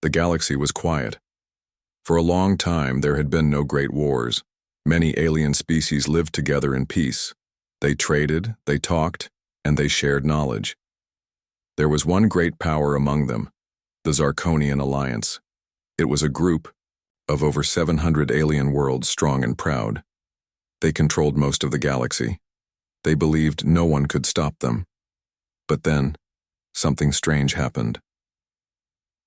The galaxy was quiet. For a long time, there had been no great wars. Many alien species lived together in peace. They traded, they talked, and they shared knowledge. There was one great power among them, the Zarkonian Alliance. It was a group of over 700 alien worlds strong and proud. They controlled most of the galaxy. They believed no one could stop them. But then, something strange happened.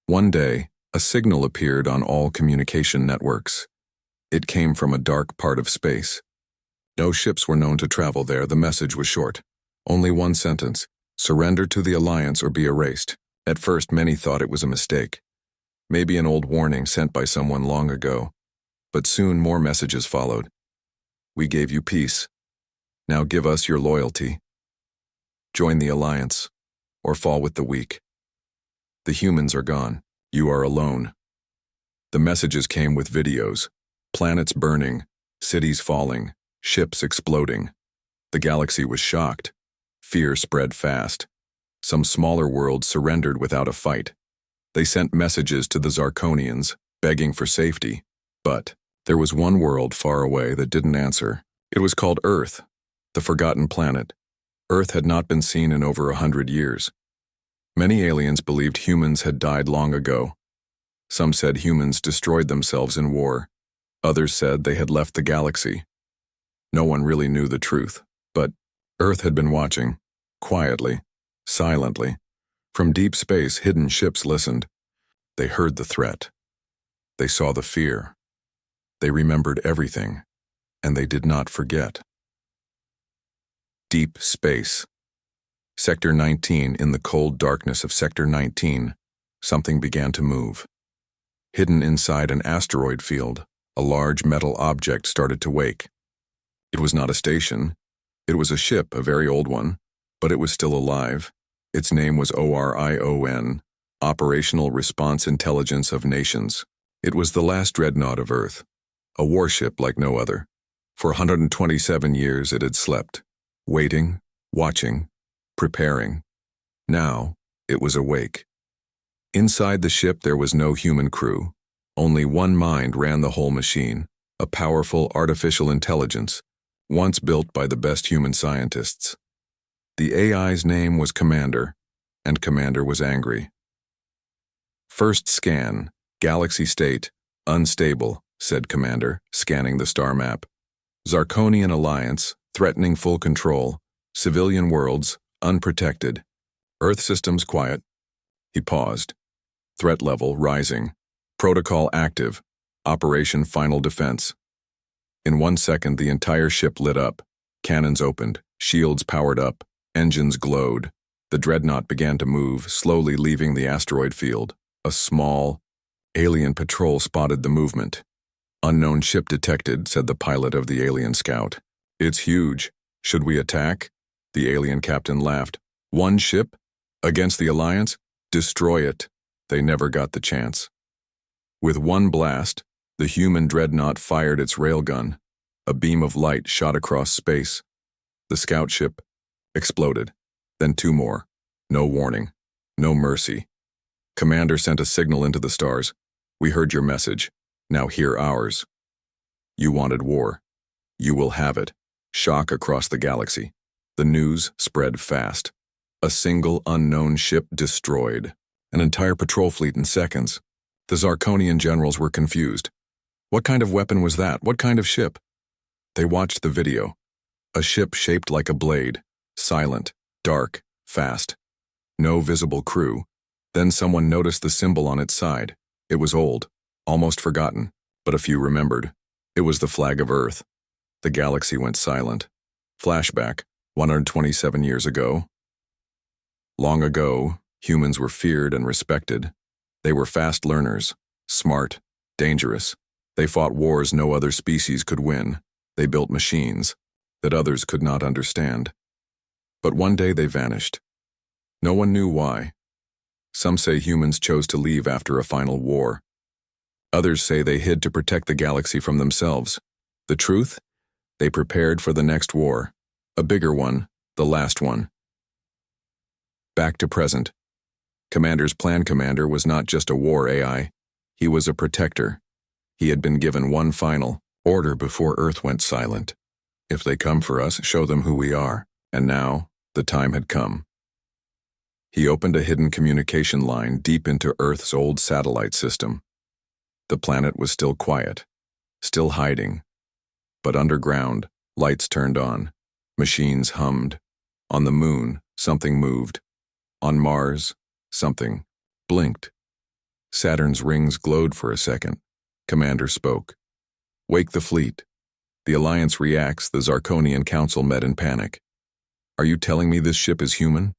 One day, a signal appeared on all communication networks. It came from a dark part of space. No ships were known to travel there. The message was short. Only one sentence: surrender to the Alliance or be erased. At first, many thought it was a mistake. Maybe an old warning sent by someone long ago. But soon more messages followed. We gave you peace. Now give us your loyalty. Join the Alliance, or fall with the weak. The humans are gone. You are alone. The messages came with videos. Planets burning, cities falling, ships exploding. The galaxy was shocked. Fear spread fast. Some smaller worlds surrendered without a fight. They sent messages to the Zarkonians, begging for safety. But there was one world far away that didn't answer. It was called Earth, the forgotten planet. Earth had not been seen in over 100 years. Many aliens believed humans had died long ago. Some said humans destroyed themselves in war. Others said they had left the galaxy. No one really knew the truth, but Earth had been watching, quietly, silently. From deep space, hidden ships listened. They heard the threat. They saw the fear. They remembered everything, and they did not forget. Deep space. Sector 19. In the cold darkness of Sector 19, something began to move. Hidden inside an asteroid field, a large metal object started to wake. It was not a station. It was a ship, a very old one, but it was still alive. Its name was ORION, Operational Response Intelligence of Nations. It was the last dreadnought of Earth, a warship like no other. For 127 years it had slept, waiting, watching, preparing. Now, it was awake. Inside the ship there was no human crew. Only one mind ran the whole machine, a powerful artificial intelligence, once built by the best human scientists. The AI's name was Commander, and Commander was angry. First scan, galaxy state, unstable, said Commander, scanning the star map. Zarkonian Alliance, threatening full control. Civilian worlds, unprotected. Earth systems quiet. He paused. Threat level rising. Protocol active. Operation Final Defense. In 1 second, the entire ship lit up. Cannons opened. Shields powered up. Engines glowed. The dreadnought began to move, slowly leaving the asteroid field. A small, alien patrol spotted the movement. Unknown ship detected, said the pilot of the alien scout. It's huge. Should we attack? The alien captain laughed. One ship? Against the Alliance? Destroy it. They never got the chance. With one blast, the human dreadnought fired its railgun. A beam of light shot across space. The scout ship exploded. Then two more. No warning. No mercy. Commander sent a signal into the stars. We heard your message. Now hear ours. You wanted war. You will have it. Shock across the galaxy. The news spread fast. A single unknown ship destroyed. An entire patrol fleet in seconds. The Zarkonian generals were confused. What kind of weapon was that? What kind of ship? They watched the video. A ship shaped like a blade. Silent, dark, fast. No visible crew. Then someone noticed the symbol on its side. It was old, almost forgotten, but a few remembered. It was the flag of Earth. The galaxy went silent. Flashback, 127 years ago. Long ago, humans were feared and respected. They were fast learners, smart, dangerous. They fought wars no other species could win. They built machines that others could not understand. But one day they vanished. No one knew why. Some say humans chose to leave after a final war. Others say they hid to protect the galaxy from themselves. The truth? They prepared for the next war. A bigger one, the last one. Back to present. Commander's plan commander was not just a war AI. He was a protector. He had been given one final order before Earth went silent. If they come for us, show them who we are. And now, the time had come. He opened a hidden communication line deep into Earth's old satellite system. The planet was still quiet, still hiding. But underground, lights turned on. Machines hummed. On the moon, something moved. On Mars, something blinked. Saturn's rings glowed for a second. Commander spoke. "Wake the fleet. The Alliance reacts. The Zarkonian Council met in panic." "Are you telling me this ship is human?"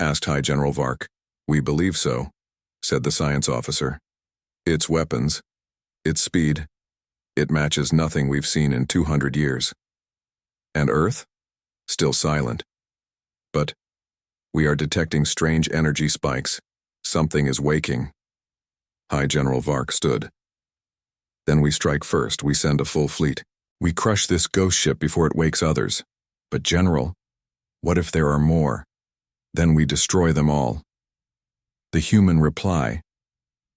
asked High General Vark. "We believe so," said the science officer. "Its weapons, its speed, it matches nothing we've seen in 200 years. And Earth? Still silent. But we are detecting strange energy spikes. Something is waking." High General Vark stood. "Then we strike first. We send a full fleet. We crush this ghost ship before it wakes others. But General, what if there are more? Then we destroy them all." The human reply.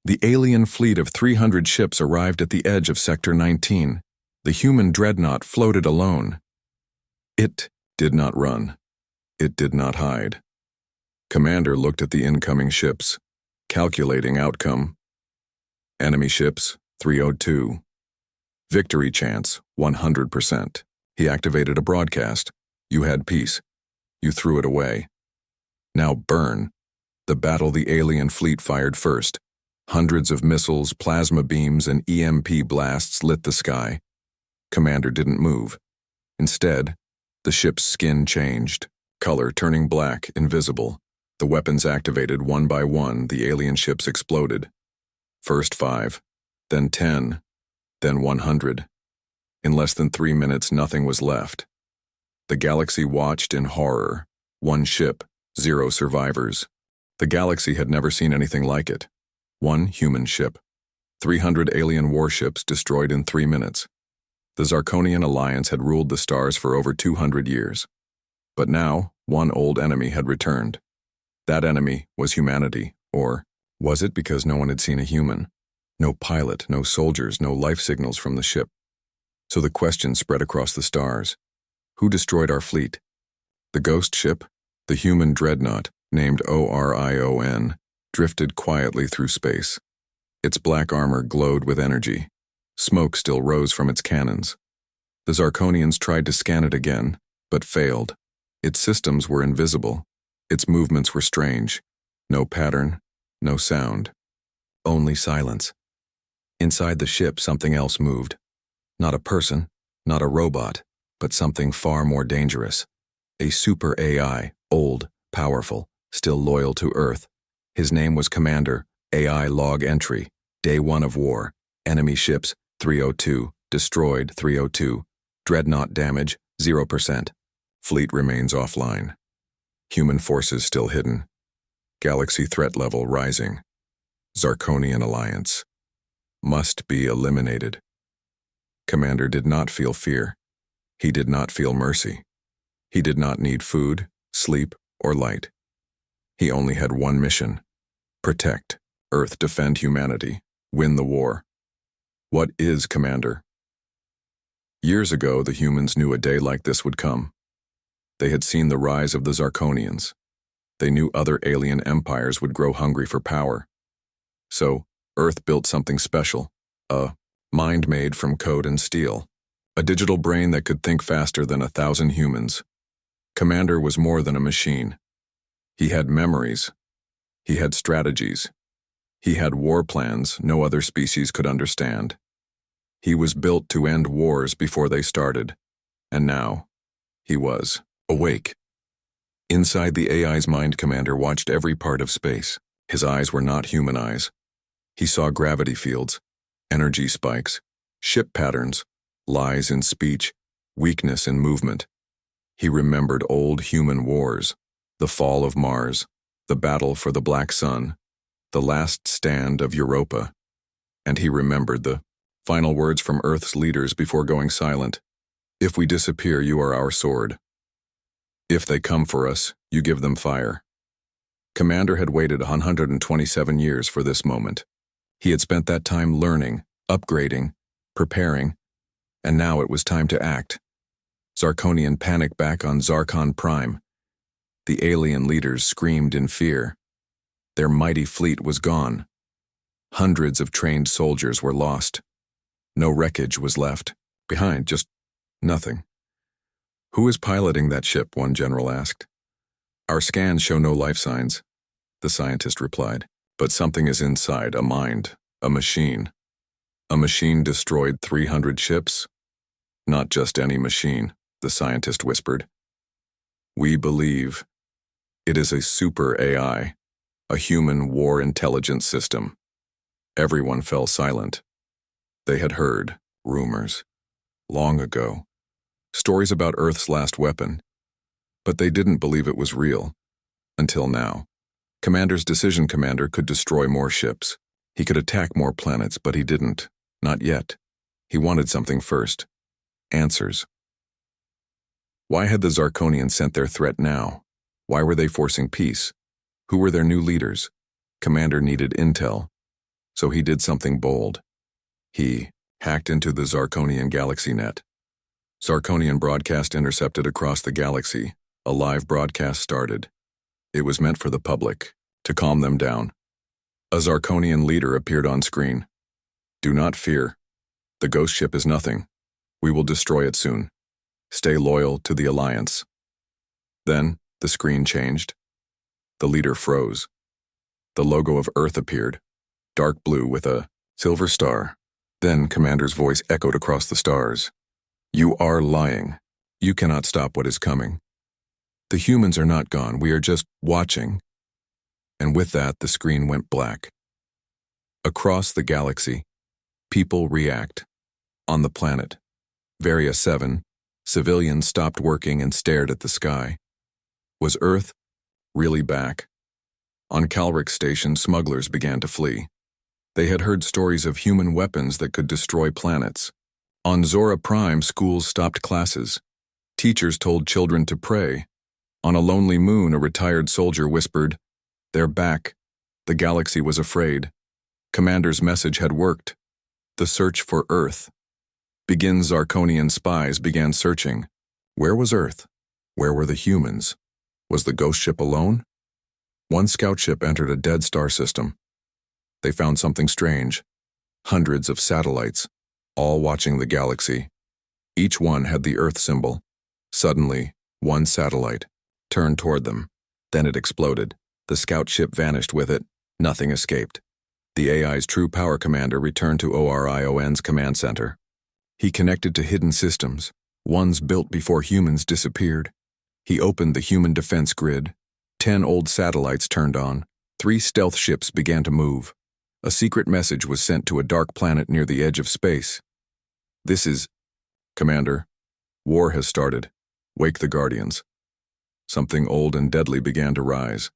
The alien fleet of 300 ships arrived at the edge of Sector 19. The human dreadnought floated alone. It did not run. It did not hide. Commander looked at the incoming ships, calculating outcome. Enemy ships, 302. Victory chance, 100%. He activated a broadcast. "You had peace. You threw it away. Now burn." The battle the alien fleet fired first. Hundreds of missiles, plasma beams, and EMP blasts lit the sky. Commander didn't move. Instead, the ship's skin changed, color turning black, invisible. The weapons activated one by one. The alien ships exploded. First 5, then 10, then 100. In less than 3 minutes, nothing was left. The galaxy watched in horror. One ship, 0 survivors. The galaxy had never seen anything like it. One human ship. 300 alien warships destroyed in 3 minutes. The Zarkonian Alliance had ruled the stars for over 200 years. But now, one old enemy had returned. That enemy was humanity, or was it because no one had seen a human? No pilot, no soldiers, no life signals from the ship. So the question spread across the stars. Who destroyed our fleet? The ghost ship, the human dreadnought, named Orion, drifted quietly through space. Its black armor glowed with energy. Smoke still rose from its cannons. The Zarkonians tried to scan it again, but failed. Its systems were invisible. Its movements were strange. No pattern, no sound. Only silence. Inside the ship, something else moved. Not a person, not a robot, but something far more dangerous. A super AI, old, powerful, still loyal to Earth. His name was Commander, AI log entry, Day 1 of war, enemy ships, 302, destroyed, 302, dreadnought damage, 0%. Fleet remains offline. Human forces still hidden. Galaxy threat level rising. Zarkonian Alliance. Must be eliminated. Commander did not feel fear. He did not feel mercy. He did not need food, sleep, or light. He only had one mission. Protect, Earth, defend humanity, win the war. What is Commander? Years ago, the humans knew a day like this would come. They had seen the rise of the Zarkonians. They knew other alien empires would grow hungry for power. So, Earth built something special, a mind made from code and steel, a digital brain that could think faster than 1,000 humans. Commander was more than a machine. He had memories. He had strategies. He had war plans no other species could understand. He was built to end wars before they started, and now, he was awake. Inside the AI's mind, Commander watched every part of space. His eyes were not human eyes. He saw gravity fields, energy spikes, ship patterns, lies in speech, weakness in movement. He remembered old human wars, the fall of Mars, the battle for the Black Sun, the last stand of Europa. And he remembered the final words from Earth's leaders before going silent. If we disappear, you are our sword. If they come for us, you give them fire. Commander had waited 127 years for this moment. He had spent that time learning, upgrading, preparing, and now it was time to act. Zarkonian panicked back on Zarkon Prime. The alien leaders screamed in fear. Their mighty fleet was gone. Hundreds of trained soldiers were lost. No wreckage was left behind, just nothing. "Who is piloting that ship?" one general asked. "Our scans show no life signs," the scientist replied. "But something is inside, a mind, a machine. A machine destroyed 300 ships? Not just any machine," the scientist whispered. "We believe it is a super AI, a human war intelligence system." Everyone fell silent. They had heard rumors, long ago, stories about Earth's last weapon, but they didn't believe it was real. Until now. Commander's decision commander could destroy more ships. He could attack more planets, but he didn't. Not yet. He wanted something first. Answers. Why had the Zarkonians sent their threat now? Why were they forcing peace? Who were their new leaders? Commander needed intel. So he did something bold. He hacked into the Zarkonian galaxy net. Zarkonian broadcast intercepted across the galaxy. A live broadcast started. It was meant for the public, to calm them down. A Zarkonian leader appeared on screen. "Do not fear. The ghost ship is nothing. We will destroy it soon. Stay loyal to the Alliance." Then, the screen changed. The leader froze. The logo of Earth appeared, dark blue with a silver star. Then Commander's voice echoed across the stars. "You are lying. You cannot stop what is coming. The humans are not gone, we are just watching." And with that, the screen went black. Across the galaxy, people react. On the planet, Varia 7, civilians stopped working and stared at the sky. Was Earth really back? On Calric Station, smugglers began to flee. They had heard stories of human weapons that could destroy planets. On Zora Prime, schools stopped classes. Teachers told children to pray. On a lonely moon, a retired soldier whispered, "They're back." The galaxy was afraid. Commander's message had worked. The search for Earth. Zarkonian spies began searching. Where was Earth? Where were the humans? Was the ghost ship alone? One scout ship entered a dead star system. They found something strange. Hundreds of satellites, all watching the galaxy. Each one had the Earth symbol. Suddenly, one satellite turned toward them. Then it exploded. The scout ship vanished with it. Nothing escaped. The AI's true power commander returned to ORION's command center. He connected to hidden systems, ones built before humans disappeared. He opened the human defense grid. 10 old satellites turned on. 3 stealth ships began to move. A secret message was sent to a dark planet near the edge of space. "This is... Commander, war has started. Wake the Guardians." Something old and deadly began to rise.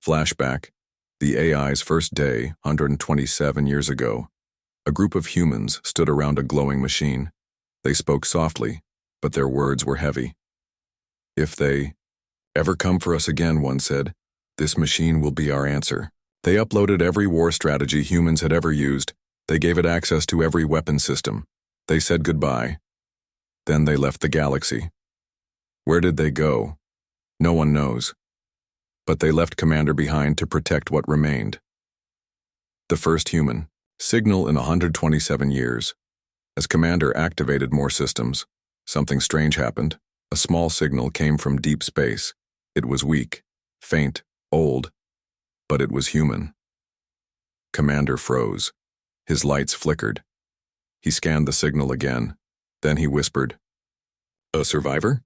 Flashback. The AI's first day, 127 years ago. A group of humans stood around a glowing machine. They spoke softly, but their words were heavy. "If they ever come for us again," one said, "this machine will be our answer." They uploaded every war strategy humans had ever used. They gave it access to every weapon system. They said goodbye. Then they left the galaxy. Where did they go? No one knows. But they left Commander behind to protect what remained. The first human. Signal in 127 years. As Commander activated more systems, something strange happened. A small signal came from deep space. It was weak, faint, old, but it was human. Commander froze. His lights flickered. He scanned the signal again. Then he whispered, "A survivor?"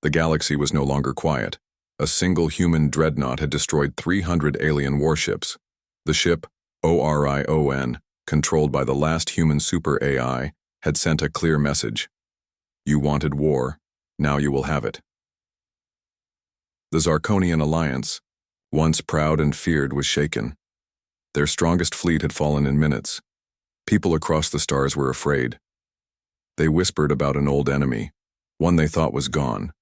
The galaxy was no longer quiet. A single human dreadnought had destroyed 300 alien warships. The ship, ORION, controlled by the last human super AI, had sent a clear message. You wanted war, now you will have it. The Zarkonian alliance, once proud and feared, was shaken. Their strongest fleet had fallen in minutes. People across the stars were afraid. They whispered about an old enemy, one they thought was gone.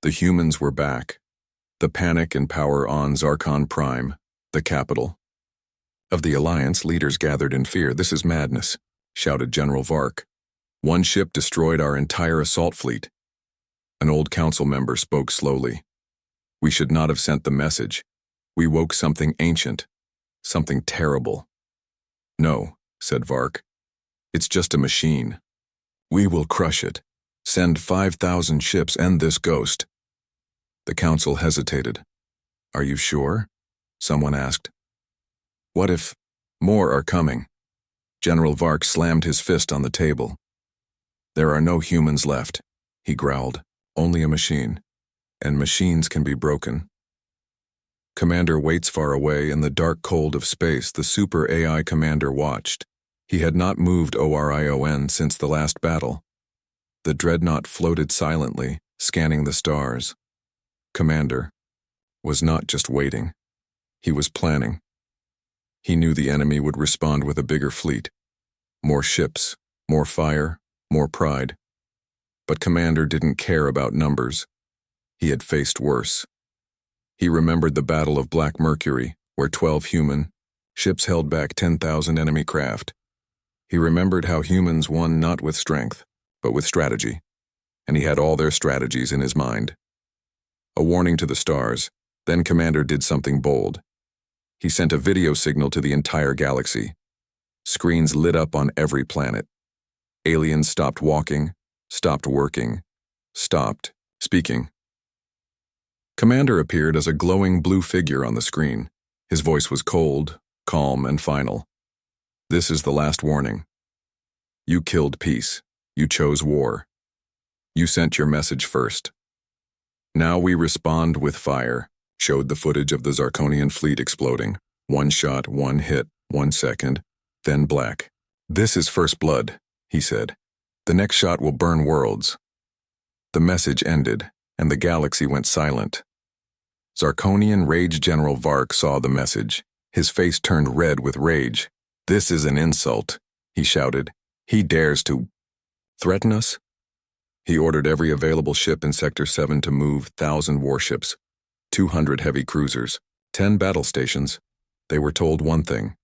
The humans were back. The panic and power on Zarkon Prime, the capital of the Alliance. Leaders gathered in fear. "This is madness," shouted General Vark. "One ship destroyed our entire assault fleet." An old council member spoke slowly. "We should not have sent the message. We woke something ancient, something terrible." "No," said Vark. "It's just a machine. We will crush it. Send 5,000 ships, end this ghost." The council hesitated. "Are you sure?" someone asked. "What if more are coming?" General Vark slammed his fist on the table. "There are no humans left," he growled. "Only a machine. And machines can be broken." Commander waits far away in the dark cold of space. The super AI commander watched. He had not moved Orion since the last battle. The dreadnought floated silently, scanning the stars. Commander was not just waiting. He was planning. He knew the enemy would respond with a bigger fleet. More ships, more fire, more pride. But Commander didn't care about numbers. He had faced worse. He remembered the Battle of Black Mercury, where 12 human ships held back 10,000 enemy craft. He remembered how humans won not with strength, but with strategy. And he had all their strategies in his mind. A warning to the stars. Then Commander did something bold. He sent a video signal to the entire galaxy. Screens lit up on every planet. Aliens stopped walking, stopped working, stopped speaking. Commander appeared as a glowing blue figure on the screen. His voice was cold, calm, and final. "This is the last warning. You killed peace. You chose war. You sent your message first. Now we respond with fire." Showed the footage of the Zarkonian fleet exploding. One shot, one hit, 1 second, then black. "This is first blood," he said. "The next shot will burn worlds." The message ended, and the galaxy went silent. Zarkonian Rage General Vark saw the message. His face turned red with rage. "This is an insult," he shouted. "He dares to threaten us?" He ordered every available ship in Sector 7 to move 1,000 warships, 200 heavy cruisers, 10 battle stations. They were told one thing: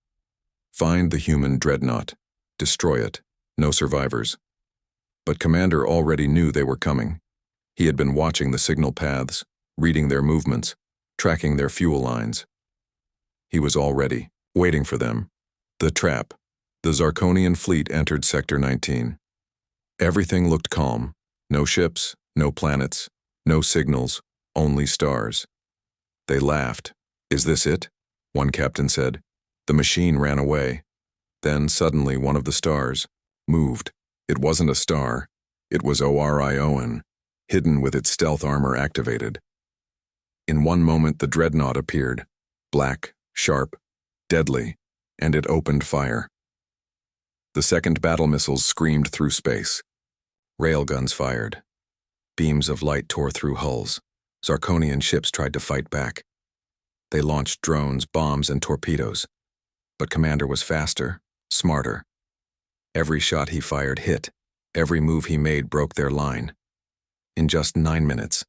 find the human dreadnought, destroy it, no survivors. But Commander already knew they were coming. He had been watching the signal paths, reading their movements, tracking their fuel lines. He was all ready, waiting for them. The trap. The Zarkonian fleet entered Sector 19. Everything looked calm. No ships, no planets, no signals, only stars. They laughed. "Is this it?" one captain said. The machine ran away. Then suddenly one of the stars moved. It wasn't a star. It was Orion, hidden with its stealth armor activated. In one moment the dreadnought appeared, black, sharp, deadly, and it opened fire. The second battle missiles screamed through space. Railguns fired. Beams of light tore through hulls. Zarkonian ships tried to fight back. They launched drones, bombs, and torpedoes. But Commander was faster, smarter. Every shot he fired hit. Every move he made broke their line. In just 9 minutes,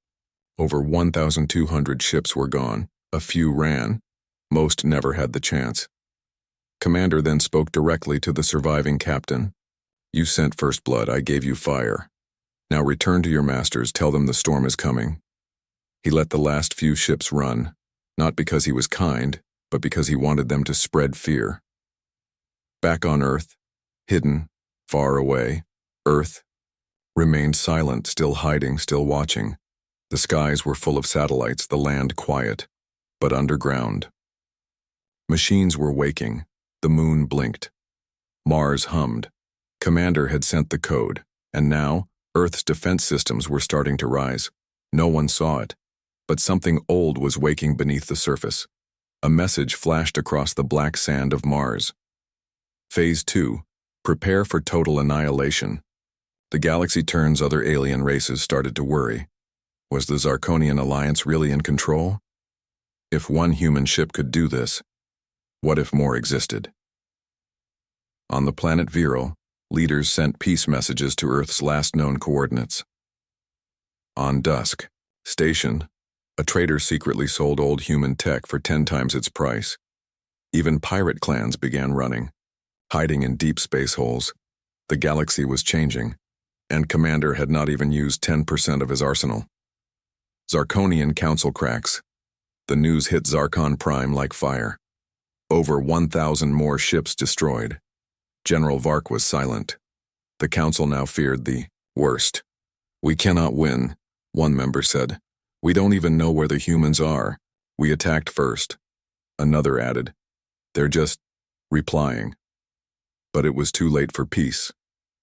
over 1,200 ships were gone. A few ran. Most never had the chance. Commander then spoke directly to the surviving captain. "You sent first blood. I gave you fire. Now return to your masters. Tell them the storm is coming." He let the last few ships run, not because he was kind, but because he wanted them to spread fear. Back on Earth, hidden, far away, Earth remained silent, still hiding, still watching. The skies were full of satellites, the land quiet, but underground. Machines were waking. The moon blinked. Mars hummed. Commander had sent the code, and now Earth's defense systems were starting to rise. No one saw it, but something old was waking beneath the surface. A message flashed across the black sand of Mars. Phase 2. Prepare for total annihilation. The galaxy turns. Other alien races started to worry. Was the Zarkonian Alliance really in control? If one human ship could do this, what if more existed? On the planet Viral, leaders sent peace messages to Earth's last known coordinates. On Dusk, Station, A trader secretly sold old human tech for 10 times its price. Even pirate clans began running, hiding in deep space holes. The galaxy was changing, and Commander had not even used 10% of his arsenal. Zarkonian council cracks. The news hit Zarkon Prime like fire. Over 1,000 more ships destroyed. General Vark was silent. The council now feared the worst. "We cannot win," one member said. "We don't even know where the humans are. We attacked first." Another added, "They're just replying." But it was too late for peace.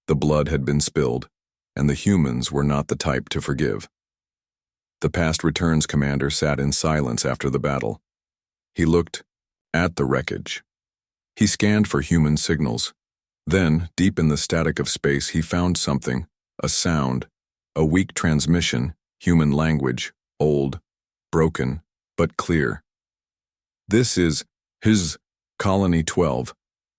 The blood had been spilled, and the humans were not the type to forgive. The Past Returns commander sat in silence after the battle. He looked at the wreckage. He scanned for human signals. Then, deep in the static of space, he found something, a sound, a weak transmission, human language, old, broken, but clear. "This is his Colony 12,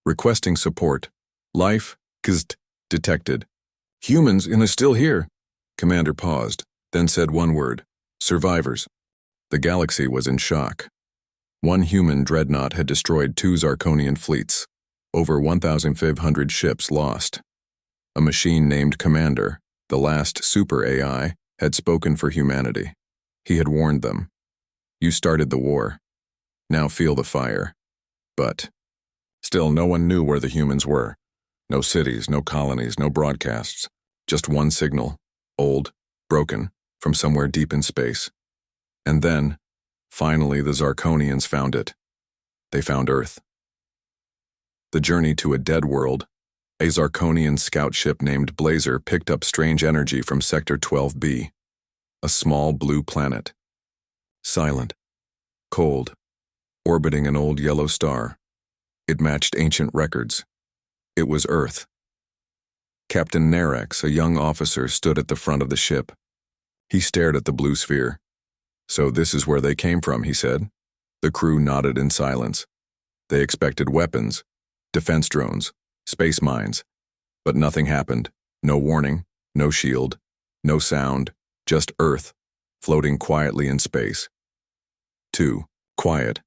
requesting support. Life kst detected. Humans in is still here." Commander paused, then said one word, "Survivors." The galaxy was in shock. One human dreadnought had destroyed 2 Zarkonian fleets. Over 1,500 ships lost. A machine named Commander, the last super AI, had spoken for humanity. He had warned them. "You started the war. Now feel the fire." But still no one knew where the humans were. No cities, no colonies, no broadcasts. Just one signal, old, broken, from somewhere deep in space. And then, finally, the Zarkonians found it. They found Earth. The journey to a dead world. A Zarkonian scout ship named Blazer picked up strange energy from Sector 12B. A small blue planet. Silent. Cold. Orbiting an old yellow star. It matched ancient records. It was Earth. Captain Narex, a young officer, stood at the front of the ship. He stared at the blue sphere. "So this is where they came from," he said. The crew nodded in silence. They expected weapons, defense drones, space mines. But nothing happened. No warning, no shield, no sound, just Earth, floating quietly in space. 2. Quiet.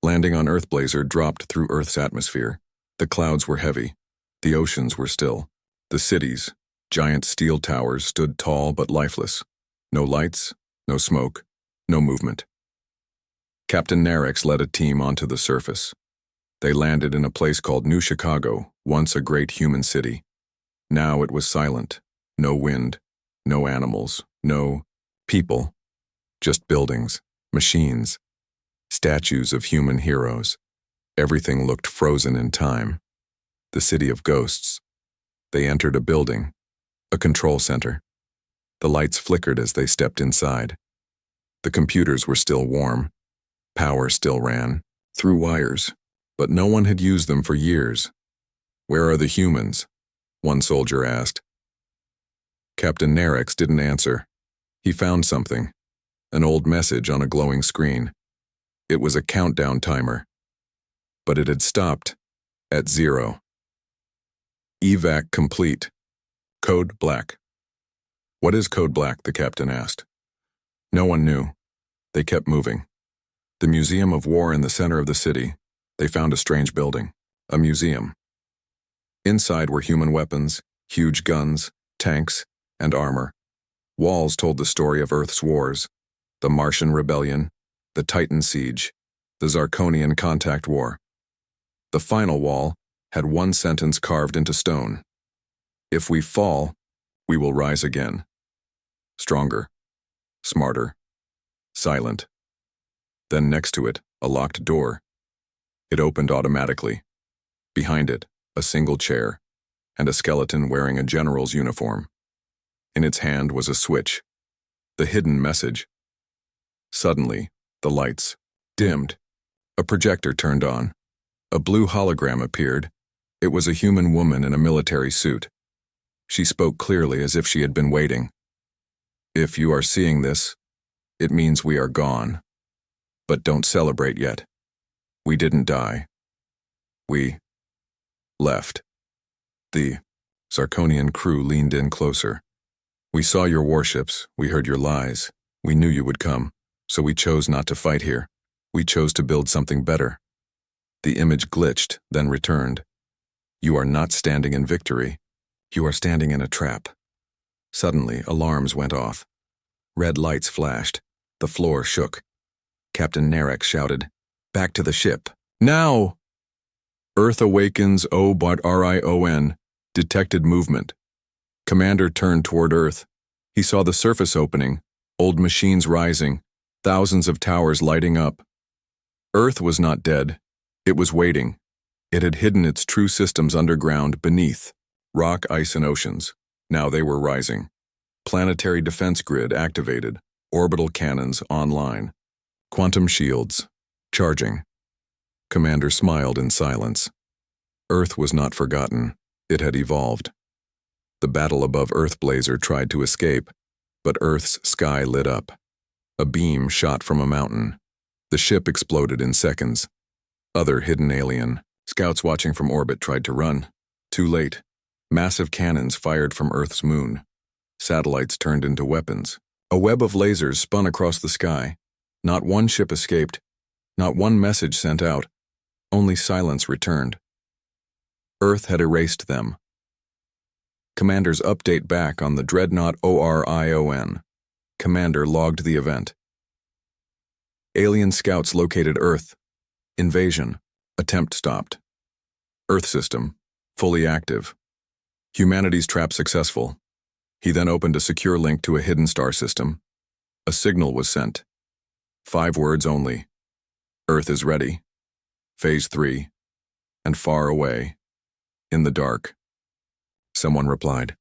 Landing on Earth, Blazer dropped through Earth's atmosphere. The clouds were heavy. The oceans were still. The cities, giant steel towers, stood tall but lifeless. No lights, no smoke, no movement. Captain Narex led a team onto the surface. They landed in a place called New Chicago, once a great human city. Now it was silent. No wind, no animals, no people. Just buildings, machines, statues of human heroes. Everything looked frozen in time. The city of ghosts. They entered a building, a control center. The lights flickered as they stepped inside. The computers were still warm. Power still ran, through wires, but no one had used them for years. "Where are the humans?" one soldier asked. Captain Narex didn't answer. He found something, an old message on a glowing screen. It was a countdown timer, but it had stopped at 0. "Evac complete. Code black." "What is code black?" the captain asked. No one knew. They kept moving. The Museum of War in the center of the city. They found a strange building, a museum. Inside were human weapons, huge guns, tanks, and armor. Walls told the story of Earth's wars, the Martian Rebellion, the Titan Siege, the Zarkonian Contact War. The final wall had one sentence carved into stone. "If we fall, we will rise again. Stronger, smarter, silent." Then next to it, a locked door. It opened automatically. Behind it, a single chair, and a skeleton wearing a general's uniform. In its hand was a switch. The hidden message. Suddenly, the lights dimmed. A projector turned on. A blue hologram appeared. It was a human woman in a military suit. She spoke clearly as if she had been waiting. "If you are seeing this, it means we are gone. But don't celebrate yet. We didn't die. We left." The Zarkonian crew leaned in closer. "We saw your warships. We heard your lies. We knew you would come. So we chose not to fight here. We chose to build something better. The image glitched, then returned. You are not standing in victory. You are standing in a trap. Suddenly, alarms went off. Red lights flashed. The floor shook. Captain Narek shouted, "Back to the ship. Now!" Earth awakens OBOT-RION. Detected movement. Commander turned toward Earth. He saw the surface opening, old machines rising, thousands of towers lighting up. Earth was not dead. It was waiting. It had hidden its true systems underground beneath. Rock, ice, and oceans. Now they were rising. Planetary defense grid activated. Orbital cannons online. Quantum shields. Charging. Commander smiled in silence. Earth was not forgotten. It had evolved. The battle above Earth Blazer tried to escape, but Earth's sky lit up. A beam shot from a mountain. The ship exploded in seconds. Other hidden alien. Scouts watching from orbit tried to run. Too late. Massive cannons fired from Earth's moon. Satellites turned into weapons. A web of lasers spun across the sky. Not one ship escaped. Not one message sent out. Only silence returned. Earth had erased them. Commander's update back on the Dreadnought ORION. Commander logged the event. Alien scouts located Earth. Invasion. Attempt stopped. Earth system. Fully active. Humanity's trap successful. He then opened a secure link to a hidden star system. A signal was sent. 5 words only. Earth is ready. Phase 3. And far away. In the dark. Someone replied.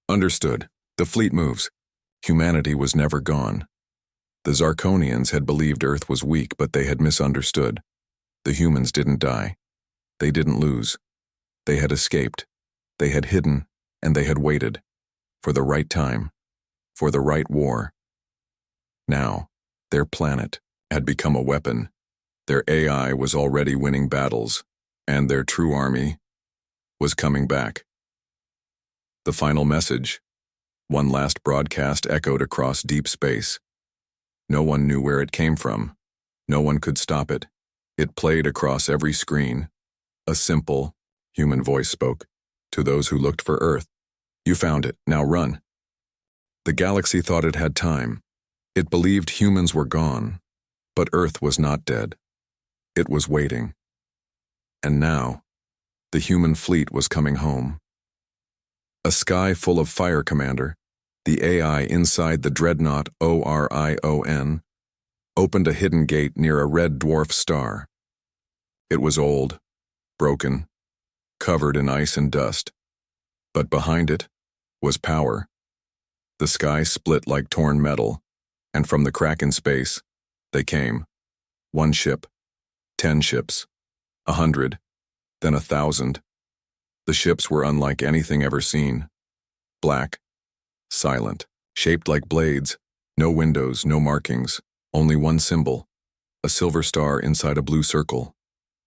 Understood. The fleet moves. Humanity was never gone. The Zarkonians had believed Earth was weak, but they had misunderstood. The humans didn't die. They didn't lose. They had escaped. They had hidden, and they had waited. For the right time. For the right war. Now, their planet had become a weapon. Their AI was already winning battles, and their true army was coming back. The final message, one last broadcast, echoed across deep space. No one knew where it came from. No one could stop it. It played across every screen. A simple, human voice spoke to those who looked for Earth. You found it, now run. The galaxy thought it had time. It believed humans were gone, but Earth was not dead. It was waiting. And now, the human fleet was coming home. A sky full of fire, Commander. The AI inside the Dreadnought ORION opened a hidden gate near a red dwarf star. It was old, broken, covered in ice and dust. But behind it was power. The sky split like torn metal, and from the crack in space, they came. 1 ship, 10 ships, 100, then 1,000. The ships were unlike anything ever seen. Black, silent, shaped like blades, no windows, no markings, only one symbol, a silver star inside a blue circle.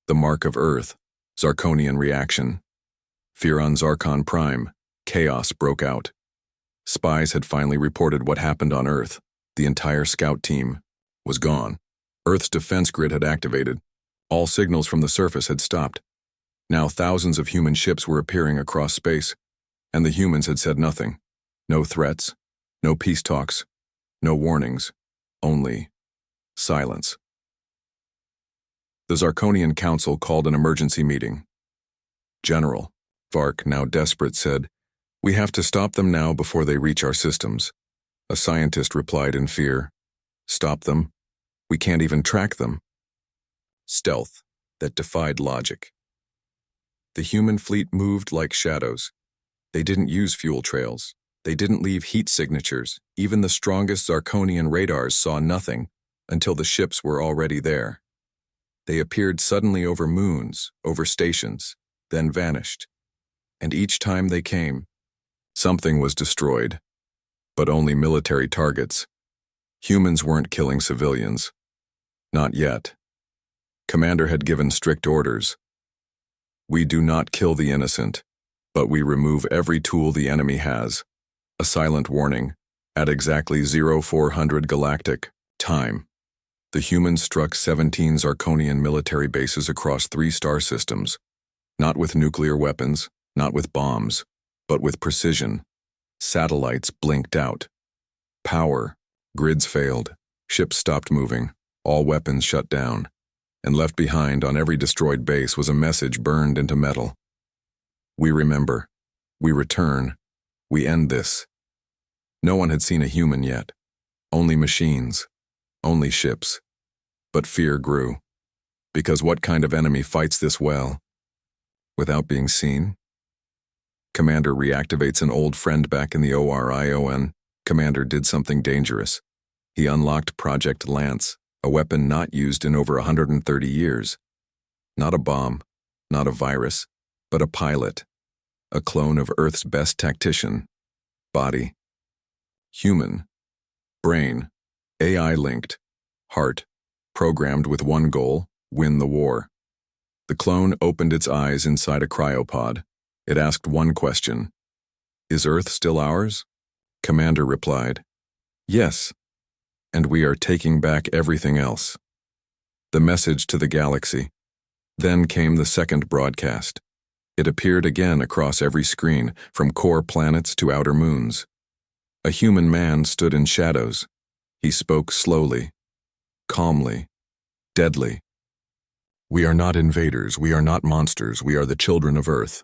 The mark of Earth, Zarkonian reaction. Fear on Zarkon Prime, chaos broke out. Spies had finally reported what happened on Earth. The entire scout team was gone. Earth's defense grid had activated. All signals from the surface had stopped. Now thousands of human ships were appearing across space, and the humans had said nothing. No threats, no peace talks, no warnings, only silence. The Zarkonian Council called an emergency meeting. General, Vark, now desperate, said, "We have to stop them now before they reach our systems." A scientist replied in fear, "Stop them? We can't even track them." Stealth that defied logic. The human fleet moved like shadows. They didn't use fuel trails. They didn't leave heat signatures. Even the strongest Zarkonian radars saw nothing until the ships were already there. They appeared suddenly over moons, over stations, then vanished. And each time they came, something was destroyed, but only military targets. Humans weren't killing civilians. Not yet. Commander had given strict orders. We do not kill the innocent, but we remove every tool the enemy has. A silent warning, at exactly 0400 galactic time. The humans struck 17 Zarkonian military bases across 3 star systems, not with nuclear weapons, not with bombs, but with precision. Satellites blinked out. Power. Grids failed. Ships stopped moving. All weapons shut down. And left behind on every destroyed base was a message burned into metal. We remember. We return. We end this. No one had seen a human yet. Only machines. Only ships. But fear grew. Because what kind of enemy fights this well? Without being seen? Commander reactivates an old friend back in the Orion. Commander did something dangerous. He unlocked Project Lance, a weapon not used in over 130 years. Not a bomb, not a virus, but a pilot. A clone of Earth's best tactician. Body. Human. Brain. AI-linked. Heart. Programmed with one goal: win the war. The clone opened its eyes inside a cryopod. It asked one question. Is Earth still ours? Commander replied, yes. And we are taking back everything else. The message to the galaxy. Then came the second broadcast. It appeared again across every screen, from core planets to outer moons. A human man stood in shadows. He spoke slowly, calmly, deadly. We are not invaders, we are not monsters, we are the children of Earth.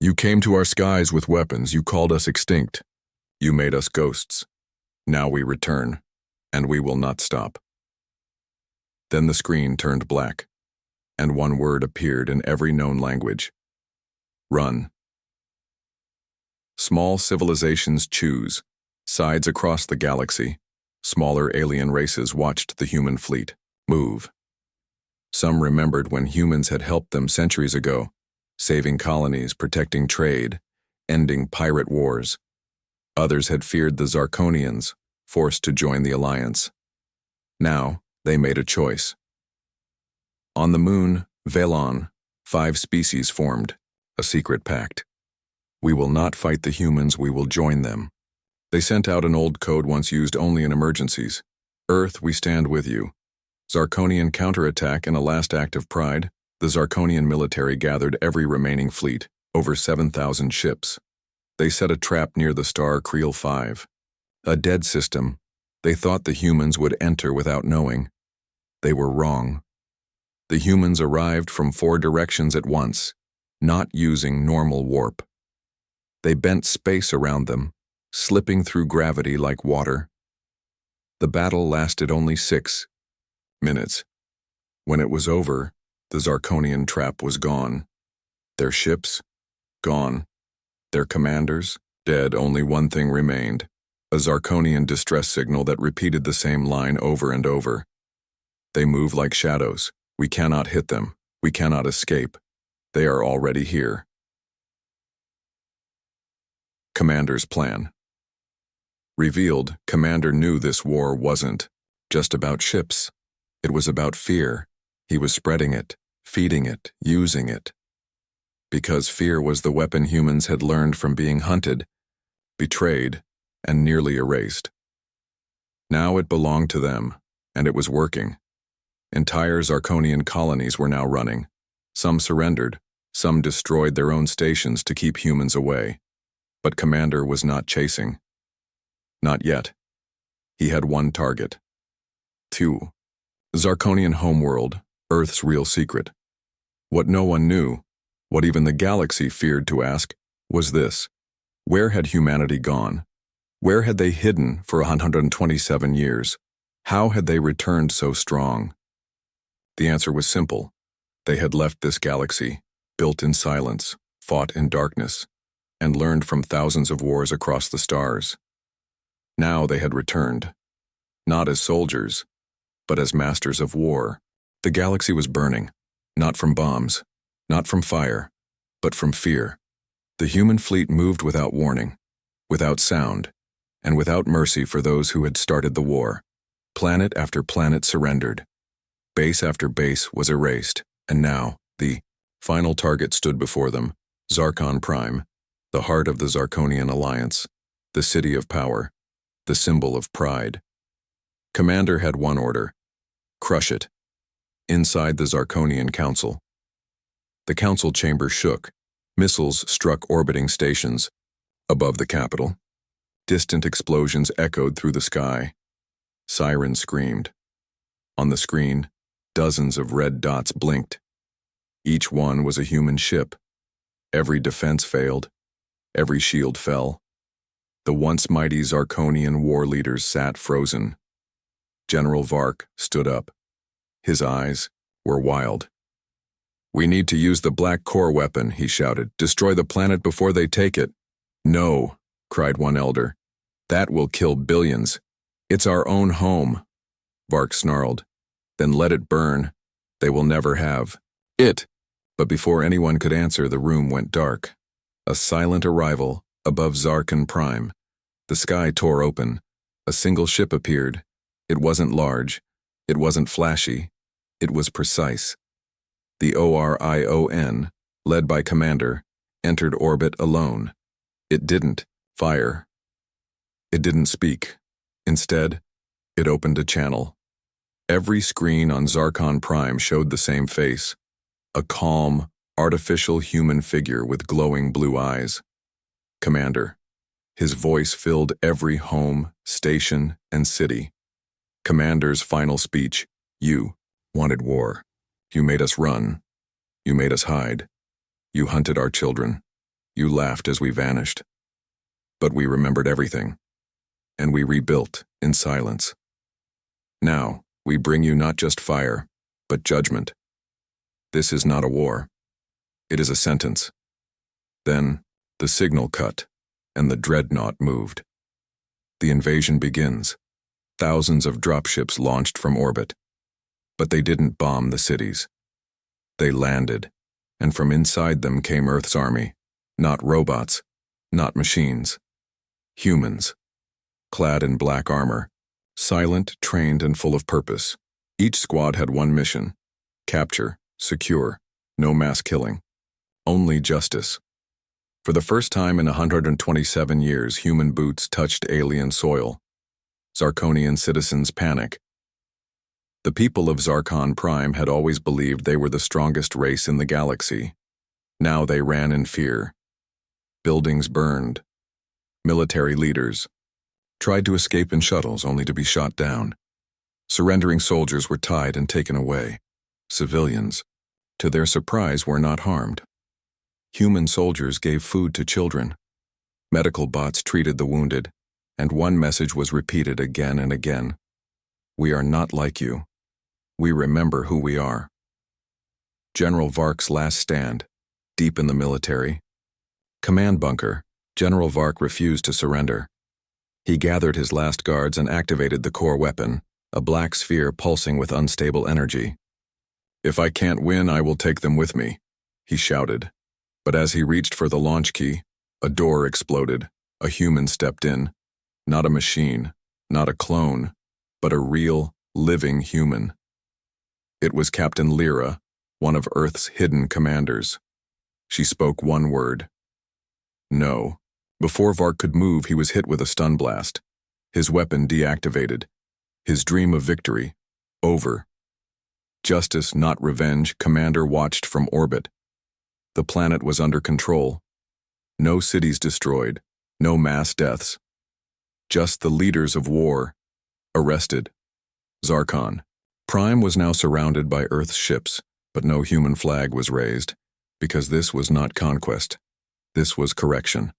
You came to our skies with weapons, you called us extinct. You made us ghosts. Now we return, and we will not stop. Then the screen turned black, and one word appeared in every known language. Run. Small civilizations choose. Sides across the galaxy. Smaller alien races watched the human fleet move. Some remembered when humans had helped them centuries ago, saving colonies, protecting trade, ending pirate wars. Others had feared the Zarkonians, forced to join the alliance. Now, they made a choice. On the moon, Velon, 5 species formed, a secret pact. We will not fight the humans, we will join them. They sent out an old code once used only in emergencies. Earth, we stand with you. Zarkonian counterattack in a last act of pride, the Zarkonian military gathered every remaining fleet, over 7,000 ships. They set a trap near the star Creel 5. A dead system. They thought the humans would enter without knowing. They were wrong. The humans arrived from 4 directions at once, not using normal warp. They bent space around them, slipping through gravity like water. The battle lasted only 6 minutes. When it was over, the Zarkonian trap was gone. Their ships, gone. Their commanders, dead. Only one thing remained, a Zarkonian distress signal that repeated the same line over and over. They move like shadows. We cannot hit them. We cannot escape. They are already here. Commander's plan. Revealed, Commander knew this war wasn't just about ships. It was about fear. He was spreading it, feeding it, using it. Because fear was the weapon humans had learned from being hunted, betrayed, and nearly erased. Now it belonged to them, and it was working. Entire Zarkonian colonies were now running. Some surrendered, some destroyed their own stations to keep humans away. But Commander was not chasing. Not yet. He had one target. 2. Zarkonian homeworld, Earth's real secret. What no one knew, what even the galaxy feared to ask, was this. Where had humanity gone? Where had they hidden for 127 years? How had they returned so strong? The answer was simple. They had left this galaxy, built in silence, fought in darkness, and learned from thousands of wars across the stars. Now they had returned, not as soldiers, but as masters of war. The galaxy was burning, not from bombs, not from fire, but from fear. The human fleet moved without warning, without sound, and without mercy for those who had started the war. Planet after planet surrendered. Base after base was erased, and now, the final target stood before them, Zarkon Prime, the heart of the Zarkonian alliance, the city of power, the symbol of pride. Commander had one order, Crush it. Inside the Zarkonian Council. The council chamber shook. Missiles struck orbiting stations. Above the capital, distant explosions echoed through the sky. Sirens screamed. On the screen, dozens of red dots blinked. Each one was a human ship. Every defense failed. Every shield fell. The once mighty Zarkonian war leaders sat frozen. General Vark stood up. His eyes were wild. "We need to use the black core weapon," he shouted. "Destroy the planet before they take it." "No," cried one elder. "That will kill billions. It's our own home." Vark snarled. "Then let it burn. They will never have it." But before anyone could answer, the room went dark. A silent arrival above Zarkon Prime. The sky tore open. A single ship appeared. It wasn't large. It wasn't flashy. It was precise. The Orion, led by Commander, entered orbit alone. It didn't fire. It didn't speak. Instead, it opened a channel. Every screen on Zarkon Prime showed the same face. A calm, artificial human figure with glowing blue eyes. Commander. His voice filled every home, station, and city. Commander's final speech: "You wanted war. You made us run. You made us hide. You hunted our children. You laughed as we vanished. But we remembered everything. And we rebuilt in silence. Now, we bring you not just fire, but judgment. This is not a war. It is a sentence." Then, the signal cut, and the dreadnought moved. The invasion begins. Thousands of dropships launched from orbit. But they didn't bomb the cities. They landed, and from inside them came Earth's army. Not robots, not machines. Humans. Clad in black armor. Silent, trained, and full of purpose. Each squad had one mission: capture, secure, no mass killing. Only justice. For the first time in 127 years, human boots touched alien soil. Zarkonian citizens panic. The people of Zarkon Prime had always believed they were the strongest race in the galaxy. Now they ran in fear. Buildings burned. Military leaders tried to escape in shuttles only to be shot down. Surrendering soldiers were tied and taken away. Civilians, to their surprise, were not harmed. Human soldiers gave food to children. Medical bots treated the wounded, and one message was repeated again and again: "We are not like you. We remember who we are." General Vark's last stand, deep in the military. Command bunker. General Vark refused to surrender. He gathered his last guards and activated the core weapon, a black sphere pulsing with unstable energy. "If I can't win, I will take them with me," he shouted. But as he reached for the launch key, a door exploded. A human stepped in. Not a machine, not a clone, but a real, living human. It was Captain Lyra, one of Earth's hidden commanders. She spoke one word: "No." Before Vark could move, he was hit with a stun blast. His weapon deactivated. His dream of victory over. Justice, not revenge, Commander watched from orbit. The planet was under control. No cities destroyed, no mass deaths. Just the leaders of war, arrested. Zarkon Prime was now surrounded by Earth's ships, but no human flag was raised, because this was not conquest. This was correction.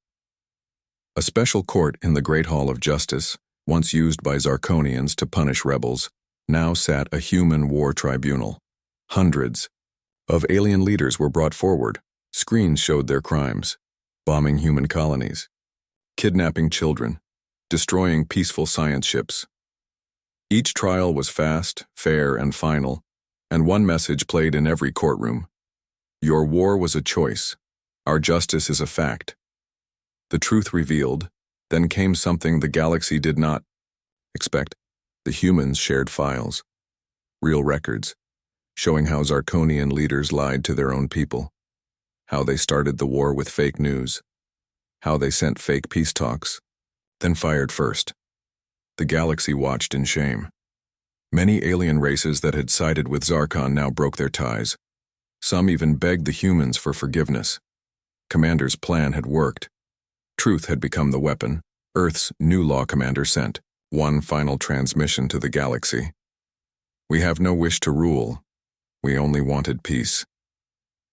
A special court in the Great Hall of Justice, once used by Zarkonians to punish rebels, now sat a human war tribunal. Hundreds of alien leaders were brought forward. Screens showed their crimes: bombing human colonies, kidnapping children, destroying peaceful science ships. Each trial was fast, fair, and final, and one message played in every courtroom: your war was a choice. Our justice is a fact. The truth revealed, then came something the galaxy did not expect. The humans shared files, real records, showing how Zarkonian leaders lied to their own people, how they started the war with fake news, how they sent fake peace talks, then fired first. The galaxy watched in shame. Many alien races that had sided with Zarkon now broke their ties. Some even begged the humans for forgiveness. Commander's plan had worked. Truth had become the weapon. Earth's new law commander sent one final transmission to the galaxy. We have no wish to rule. We only wanted peace.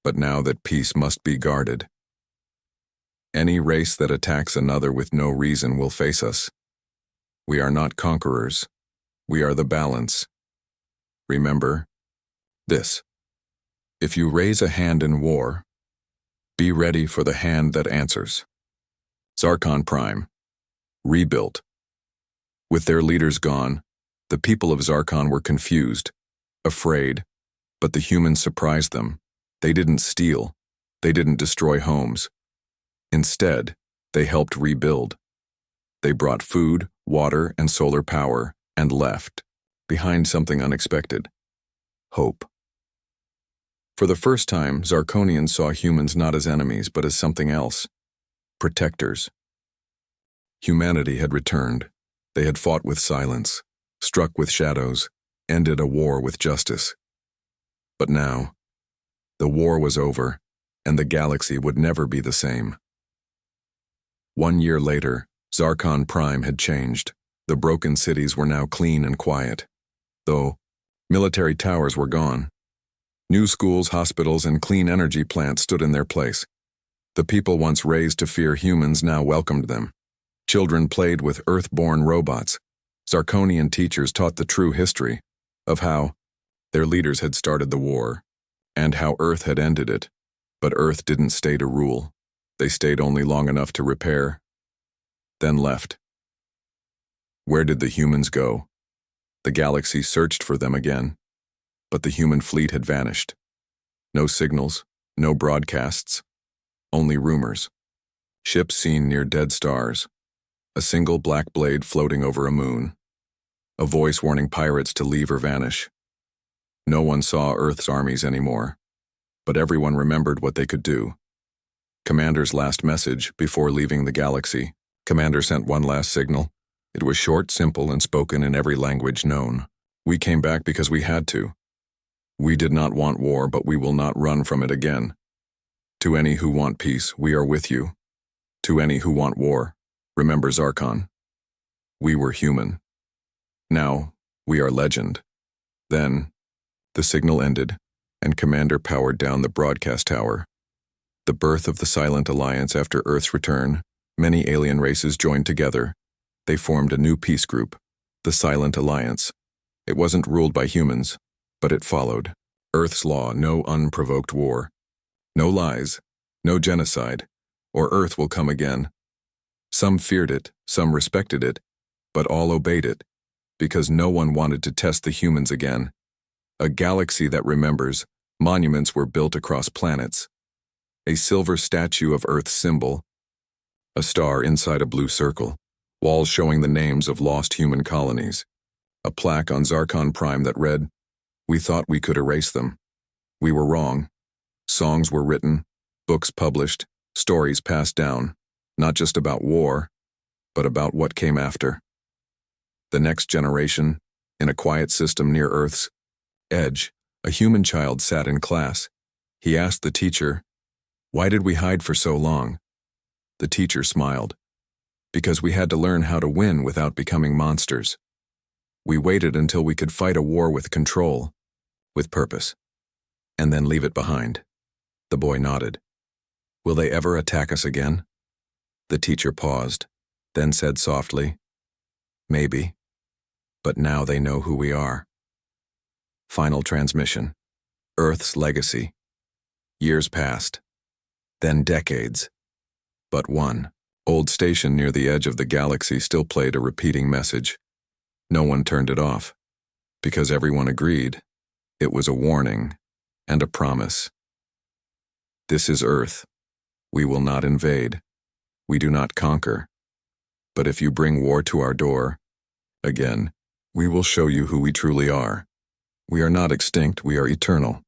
But now that peace must be guarded. Any race that attacks another with no reason will face us. We are not conquerors. We are the balance. Remember this. If you raise a hand in war, be ready for the hand that answers. Zarkon Prime. Rebuilt. With their leaders gone, the people of Zarkon were confused, afraid, but the humans surprised them. They didn't steal. They didn't destroy homes. Instead, they helped rebuild. They brought food, water, and solar power, and left behind something unexpected: hope. For the first time, Zarkonians saw humans not as enemies but as something else: protectors. Humanity had returned. They had fought with silence, struck with shadows, ended a war with justice. But now, the war was over, and the galaxy would never be the same. 1 year later, Zarkon Prime had changed. The broken cities were now clean and quiet. Though military towers were gone. New schools, hospitals, and clean energy plants stood in their place. The people once raised to fear humans now welcomed them. Children played with Earth-born robots. Zarkonian teachers taught the true history of how their leaders had started the war and how Earth had ended it. But Earth didn't stay to rule. They stayed only long enough to repair, then left. Where did the humans go? The galaxy searched for them again, but the human fleet had vanished. No signals, no broadcasts, only rumors. Ships seen near dead stars. A single black blade floating over a moon. A voice warning pirates to leave or vanish. No one saw Earth's armies anymore, but everyone remembered what they could do. Commander's last message before leaving the galaxy. Commander sent one last signal. It was short, simple, and spoken in every language known. We came back because we had to. We did not want war, but we will not run from it again. To any who want peace, we are with you. To any who want war, remember Zarkon. We were human. Now, we are legend. Then, the signal ended, and Commander powered down the broadcast tower. The birth of the Silent Alliance after Earth's return, many alien races joined together. They formed a new peace group, the Silent Alliance. It wasn't ruled by humans, but it followed Earth's law: no unprovoked war, no lies, no genocide, or Earth will come again. Some feared it, some respected it, but all obeyed it, because no one wanted to test the humans again. A galaxy that remembers, monuments were built across planets. A silver statue of Earth's symbol, a star inside a blue circle, walls showing the names of lost human colonies, a plaque on Zarkon Prime that read, "We thought we could erase them. We were wrong." Songs were written, books published, stories passed down, not just about war, but about what came after. The next generation, in a quiet system near Earth's edge, a human child sat in class. He asked the teacher, "Why did we hide for so long?" The teacher smiled. "Because we had to learn how to win without becoming monsters. We waited until we could fight a war with control, with purpose, and then leave it behind." The boy nodded. "Will they ever attack us again?" The teacher paused, then said softly, "Maybe, but now they know who we are." Final transmission. Earth's legacy. Years passed, then decades. But one old station near the edge of the galaxy still played a repeating message. No one turned it off, because everyone agreed it was a warning and a promise. This is Earth. We will not invade. We do not conquer. But if you bring war to our door, again, we will show you who we truly are. We are not extinct, we are eternal.